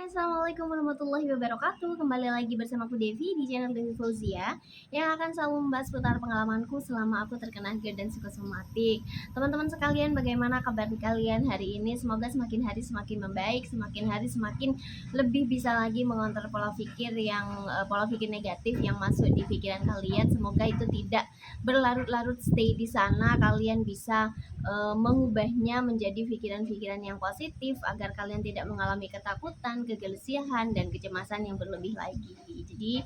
Assalamualaikum warahmatullahi wabarakatuh. Kembali lagi bersama aku Devi di channel Devi Fauzia yang akan selalu membahas seputar pengalamanku selama aku terkena GERD dan psikosomatik. Teman-teman sekalian, bagaimana kabar kalian hari ini? Semoga semakin hari semakin membaik, semakin hari semakin lebih bisa lagi mengontrol pola pikir negatif yang masuk di pikiran kalian. Semoga itu tidak berlarut-larut stay di sana. Kalian bisa mengubahnya menjadi pikiran-pikiran yang positif agar kalian tidak mengalami ketakutan, kegelisahan, dan kecemasan yang berlebih lagi. Jadi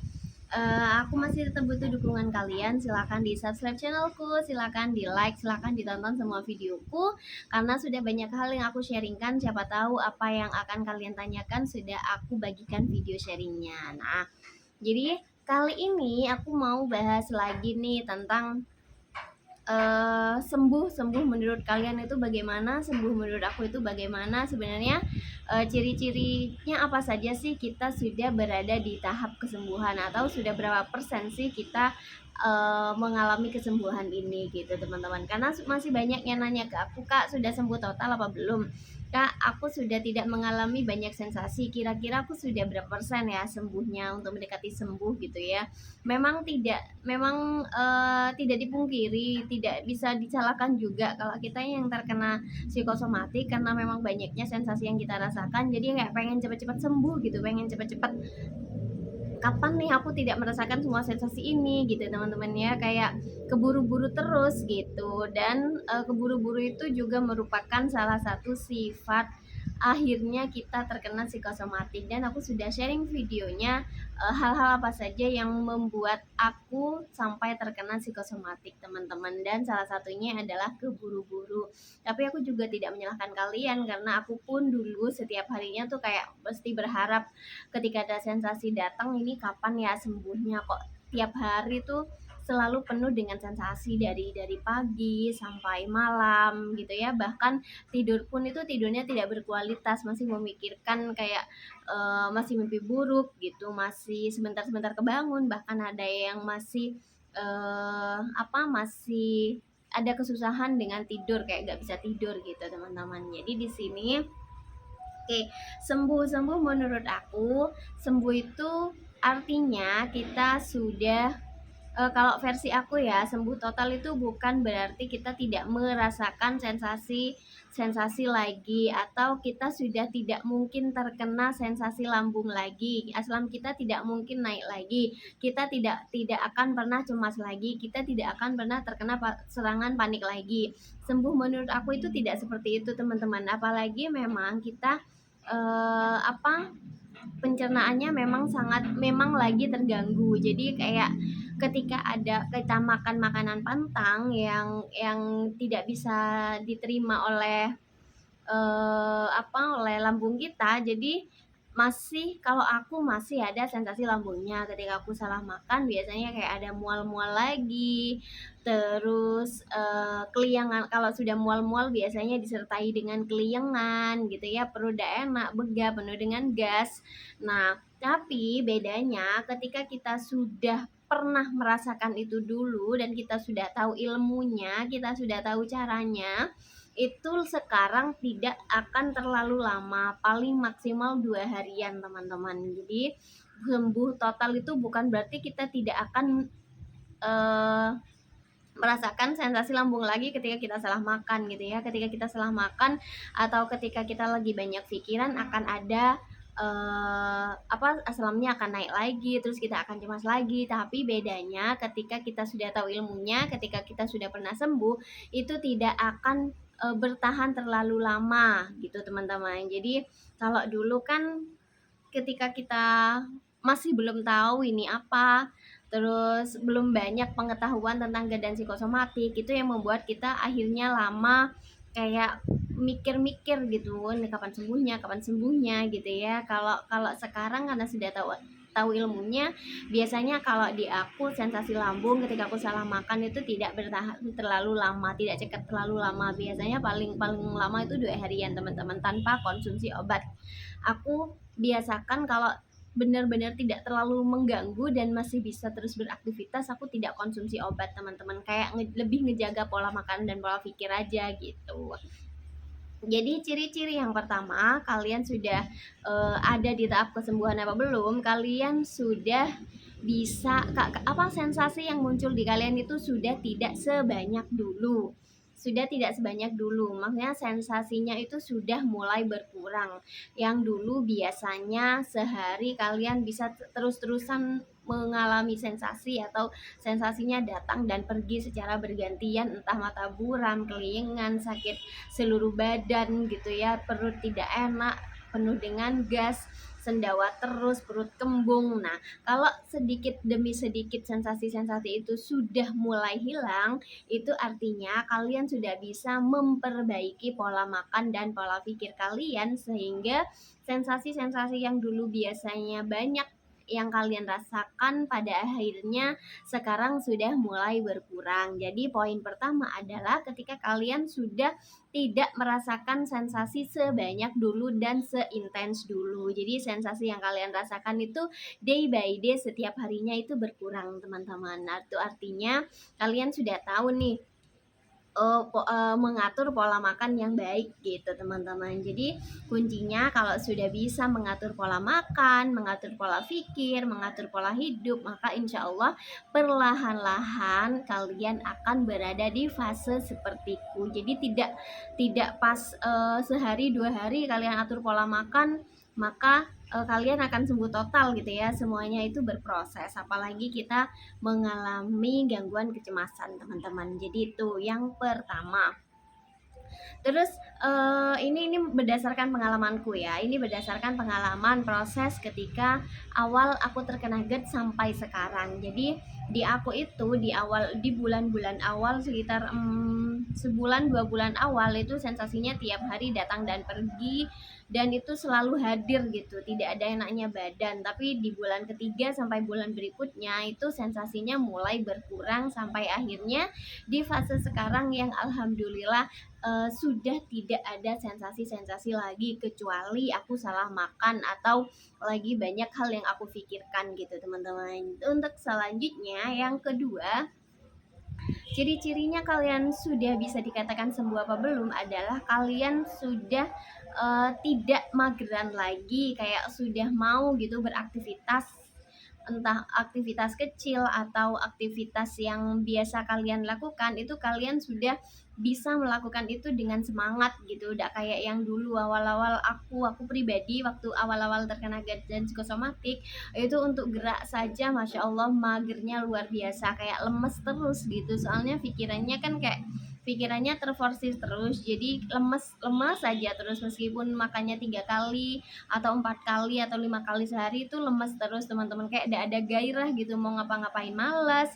aku masih tetap butuh dukungan kalian. Silahkan di subscribe channelku, silahkan di like, silahkan ditonton semua videoku karena sudah banyak hal yang aku sharingkan. Siapa tahu apa yang akan kalian tanyakan sudah aku bagikan video sharingnya. Nah, jadi kali ini aku mau bahas lagi nih tentang sembuh menurut kalian itu bagaimana, sembuh menurut aku itu bagaimana. Sebenarnya ciri-cirinya apa saja sih kita sudah berada di tahap kesembuhan, atau sudah berapa persen sih kita mengalami kesembuhan ini gitu teman-teman. Karena masih banyak yang nanya ke aku, Kak sudah sembuh total apa belum, Kak aku sudah tidak mengalami banyak sensasi, kira-kira aku sudah berapa persen ya sembuhnya untuk mendekati sembuh gitu ya. Memang tidak dipungkiri, tidak bisa disalahkan juga kalau kita yang terkena psikosomatik, karena memang banyaknya sensasi yang kita rasakan. Jadi kayak pengen cepat-cepat sembuh gitu, pengen cepat-cepat kapan nih aku tidak merasakan semua sensasi ini gitu teman-teman ya, kayak keburu-buru terus gitu. Dan keburu-buru itu juga merupakan salah satu sifat akhirnya kita terkena psikosomatik. Dan aku sudah sharing videonya hal-hal apa saja yang membuat aku sampai terkena psikosomatik teman-teman, dan salah satunya adalah keburu-buru. Tapi aku juga tidak menyalahkan kalian karena aku pun dulu setiap harinya tuh kayak pasti berharap ketika ada sensasi datang, ini kapan ya sembuhnya, kok tiap hari tuh selalu penuh dengan sensasi dari pagi sampai malam gitu ya. Bahkan tidur pun itu tidurnya tidak berkualitas, masih memikirkan kayak masih mimpi buruk gitu, masih sebentar-sebentar kebangun. Bahkan ada yang masih masih ada kesusahan dengan tidur, kayak gak bisa tidur gitu teman-teman. Jadi di sini oke, sembuh menurut aku, sembuh itu artinya kita sudah kalau versi aku ya, sembuh total itu bukan berarti kita tidak merasakan sensasi lagi, atau kita sudah tidak mungkin terkena sensasi lambung lagi, asam kita tidak mungkin naik lagi, kita tidak akan pernah cemas lagi, kita tidak akan pernah terkena serangan panik lagi. Sembuh menurut aku itu tidak seperti itu teman-teman, apalagi memang kita pencernaannya memang lagi terganggu. Jadi kayak ketika kita makan makanan pantang yang tidak bisa diterima oleh oleh lambung kita, jadi kalau aku masih ada sensasi lambungnya ketika aku salah makan. Biasanya kayak ada mual-mual lagi, terus keliangan. Kalau sudah mual-mual biasanya disertai dengan keliengan gitu ya, perut tidak enak, begah, penuh dengan gas. Nah, tapi bedanya ketika kita sudah pernah merasakan itu dulu dan kita sudah tahu ilmunya, kita sudah tahu caranya, itu sekarang tidak akan terlalu lama, paling maksimal 2 harian teman-teman. Jadi sembuh total itu bukan berarti kita tidak akan merasakan sensasi lambung lagi ketika kita salah makan gitu ya. Ketika kita salah makan atau ketika kita lagi banyak pikiran, akan ada asamnya akan naik lagi, terus kita akan cemas lagi. Tapi bedanya ketika kita sudah tahu ilmunya, ketika kita sudah pernah sembuh, itu tidak akan bertahan terlalu lama gitu teman-teman. Jadi kalau dulu kan ketika kita masih belum tahu ini apa, terus belum banyak pengetahuan tentang GERD dan psikosomatik, itu yang membuat kita akhirnya lama kayak mikir-mikir gitu, ini kapan sembuhnya gitu ya. Kalau sekarang karena sudah tahu ilmunya, biasanya kalau di aku sensasi lambung ketika aku salah makan itu tidak bertahan terlalu lama, tidak cekat terlalu lama. Biasanya paling lama itu 2 harian teman-teman, tanpa konsumsi obat. Aku biasakan kalau benar-benar tidak terlalu mengganggu dan masih bisa terus beraktivitas, aku tidak konsumsi obat teman-teman, kayak lebih ngejaga pola makan dan pola pikir aja gitu. Jadi ciri-ciri yang pertama, kalian sudah ada di tahap kesembuhan apa belum? Kalian sudah bisa apa sensasi yang muncul di kalian itu sudah tidak sebanyak dulu. Sudah tidak sebanyak dulu. Maksudnya sensasinya itu sudah mulai berkurang. Yang dulu biasanya sehari kalian bisa terus-terusan mengalami sensasi atau sensasinya datang dan pergi secara bergantian, entah mata buram, kelingan, sakit seluruh badan gitu ya, perut tidak enak, penuh dengan gas, sendawa terus, perut kembung. Nah, kalau sedikit demi sedikit sensasi-sensasi itu sudah mulai hilang, itu artinya kalian sudah bisa memperbaiki pola makan dan pola pikir kalian, sehingga sensasi-sensasi yang dulu biasanya banyak yang kalian rasakan pada akhirnya sekarang sudah mulai berkurang. Jadi poin pertama adalah ketika kalian sudah tidak merasakan sensasi sebanyak dulu dan seintens dulu. Jadi sensasi yang kalian rasakan itu day by day setiap harinya itu berkurang, teman-teman. Nah, itu artinya kalian sudah tahu nih mengatur pola makan yang baik gitu, teman-teman. Jadi kuncinya kalau sudah bisa mengatur pola makan, mengatur pola pikir, mengatur pola hidup, maka insya Allah perlahan-lahan kalian akan berada di fase sepertiku. Jadi tidak pas sehari 2 hari kalian atur pola makan maka kalian akan sembuh total gitu ya. Semuanya itu berproses, apalagi kita mengalami gangguan kecemasan, teman-teman. Jadi itu yang pertama. Terus ini berdasarkan pengalamanku ya. Ini berdasarkan pengalaman proses ketika awal aku terkena GERD sampai sekarang. Jadi di aku itu di bulan-bulan awal sekitar sebulan 2 bulan awal itu sensasinya tiap hari datang dan pergi, dan itu selalu hadir gitu, tidak ada enaknya badan. Tapi di bulan ketiga sampai bulan berikutnya itu sensasinya mulai berkurang sampai akhirnya di fase sekarang yang alhamdulillah sudah tidak ada sensasi-sensasi lagi, kecuali aku salah makan atau lagi banyak hal yang aku pikirkan gitu, teman-teman. Untuk selanjutnya yang kedua, ciri-cirinya kalian sudah bisa dikatakan sembuh apa belum adalah kalian sudah tidak mageran lagi, kayak sudah mau gitu beraktivitas, entah aktivitas kecil atau aktivitas yang biasa kalian lakukan, itu kalian sudah bisa melakukan itu dengan semangat gitu. Udah kayak yang dulu awal-awal aku pribadi waktu awal-awal terkena GERD dan psikosomatik, itu untuk gerak saja Masya Allah magernya luar biasa, kayak lemes terus gitu. Soalnya pikirannya terforsir terus, jadi lemes saja terus, meskipun makannya 3 kali atau 4 kali atau 5 kali sehari itu lemes terus, teman-teman. Kayak tidak ada gairah gitu, mau ngapa-ngapain malas,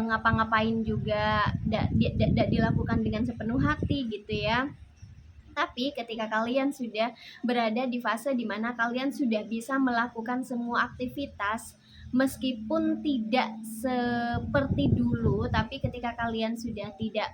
ngapa-ngapain juga tidak dilakukan dengan sepenuh hati gitu ya. Tapi ketika kalian sudah berada di fase dimana kalian sudah bisa melakukan semua aktivitas, meskipun tidak seperti dulu, tapi ketika kalian sudah tidak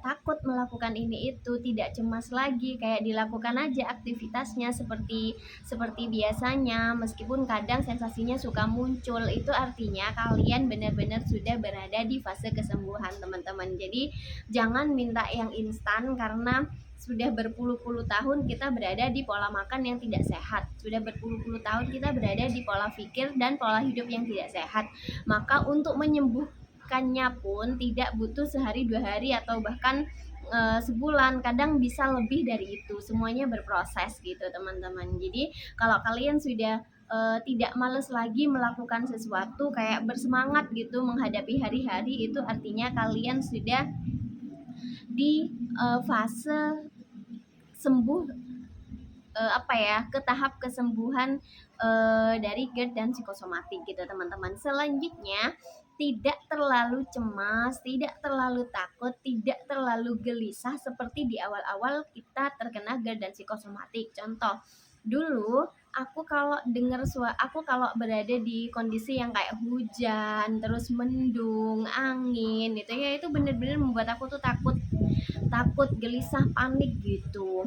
takut melakukan ini itu, tidak cemas lagi, kayak dilakukan aja aktivitasnya seperti seperti biasanya, meskipun kadang sensasinya suka muncul, itu artinya kalian benar-benar sudah berada di fase kesembuhan, teman-teman. Jadi jangan minta yang instan, karena sudah berpuluh-puluh tahun kita berada di pola makan yang tidak sehat, sudah berpuluh-puluh tahun kita berada di pola pikir dan pola hidup yang tidak sehat. Maka untuk menyembuhkannya pun tidak butuh sehari 2 hari atau bahkan sebulan, kadang bisa lebih dari itu. Semuanya berproses gitu, teman-teman. Jadi kalau kalian sudah tidak males lagi melakukan sesuatu, kayak bersemangat gitu menghadapi hari-hari, itu artinya kalian sudah di fase sembuh, ke tahap kesembuhan dari GERD dan psikosomatik gitu, teman-teman. Selanjutnya, tidak terlalu cemas, tidak terlalu takut, tidak terlalu gelisah seperti di awal-awal kita terkena GERD dan psikosomatik. Contoh, dulu aku kalau berada di kondisi yang kayak hujan, terus mendung, angin gitu ya, itu bener-bener membuat aku tuh takut, gelisah, panik gitu.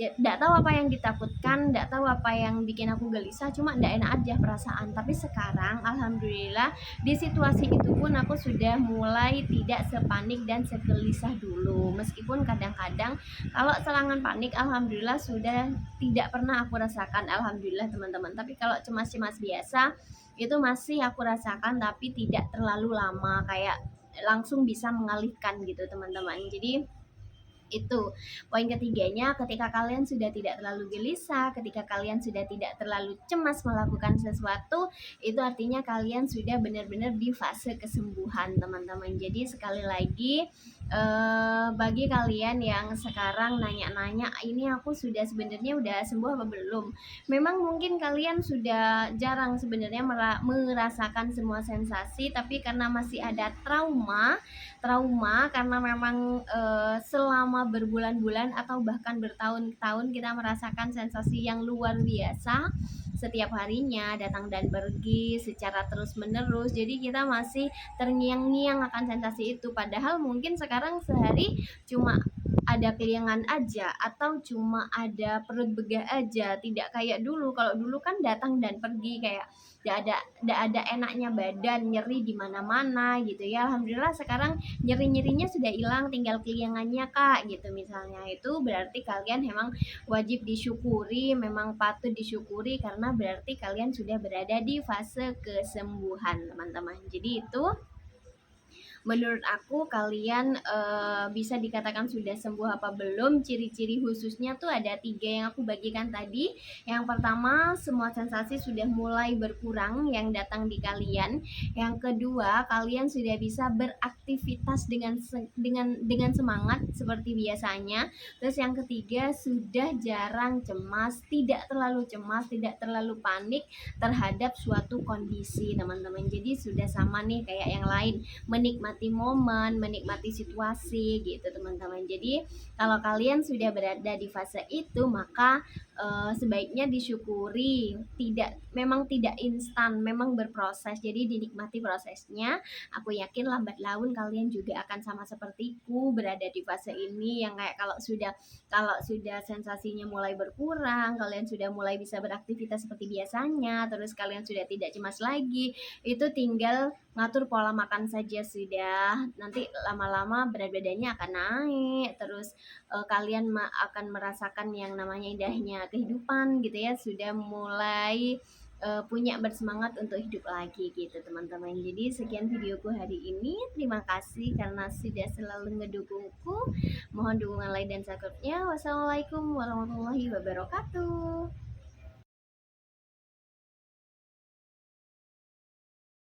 ya nggak tahu apa yang ditakutkan, nggak tahu apa yang bikin aku gelisah, cuma nggak enak aja perasaan. Tapi sekarang alhamdulillah di situasi itu pun aku sudah mulai tidak sepanik dan segelisah dulu, meskipun kadang-kadang kalau serangan panik alhamdulillah sudah tidak pernah aku rasakan, alhamdulillah teman-teman. Tapi kalau cemas-cemas biasa itu masih aku rasakan, tapi tidak terlalu lama, kayak langsung bisa mengalihkan gitu teman-teman. Jadi itu poin ketiganya, ketika kalian sudah tidak terlalu gelisah, ketika kalian sudah tidak terlalu cemas melakukan sesuatu, itu artinya kalian sudah benar-benar di fase kesembuhan teman-teman. Jadi sekali lagi, bagi kalian yang sekarang nanya-nanya ini aku sudah sebenarnya udah sembuh apa belum, memang mungkin kalian sudah jarang sebenarnya merasakan semua sensasi, tapi karena masih ada trauma trauma karena memang selama berbulan-bulan atau bahkan bertahun-tahun kita merasakan sensasi yang luar biasa setiap harinya, datang dan pergi secara terus-menerus. Jadi kita masih terngiang-ngiang akan sensasi itu, padahal mungkin sekarang sehari cuma ada keliangan aja atau cuma ada perut begah aja, tidak kayak dulu. Kalau dulu kan datang dan pergi, kayak tidak ada enaknya badan, nyeri di mana-mana gitu ya. Alhamdulillah sekarang nyeri-nyerinya sudah hilang, tinggal keliangannya kak gitu misalnya. Itu berarti kalian memang wajib disyukuri, memang patut disyukuri, karena berarti kalian sudah berada di fase kesembuhan teman-teman. Jadi itu menurut aku kalian bisa dikatakan sudah sembuh apa belum. Ciri-ciri khususnya tuh ada 3 yang aku bagikan tadi. Yang pertama, semua sensasi sudah mulai berkurang yang datang di kalian. Yang kedua, kalian sudah bisa beraktivitas dengan semangat seperti biasanya. Terus yang ketiga, sudah jarang cemas, tidak terlalu panik terhadap suatu kondisi teman-teman. Jadi sudah sama nih kayak yang lain, menikmati momen, menikmati situasi gitu teman-teman. Jadi kalau kalian sudah berada di fase itu, maka sebaiknya disyukuri. Memang tidak instan, memang berproses. Jadi dinikmati prosesnya. Aku yakin lambat laun kalian juga akan sama sepertiku berada di fase ini, yang kayak kalau sudah sensasinya mulai berkurang, kalian sudah mulai bisa beraktivitas seperti biasanya, terus kalian sudah tidak cemas lagi, itu tinggal ngatur pola makan saja sudah. Nanti lama-lama berat badannya akan naik, terus kalian akan merasakan yang namanya indahnya kehidupan gitu ya, sudah mulai punya bersemangat untuk hidup lagi gitu teman-teman. Jadi sekian videoku hari ini, terima kasih karena sudah selalu ngedukungku. Mohon dukungan like dan subscribe-nya. Wassalamualaikum warahmatullahi wabarakatuh.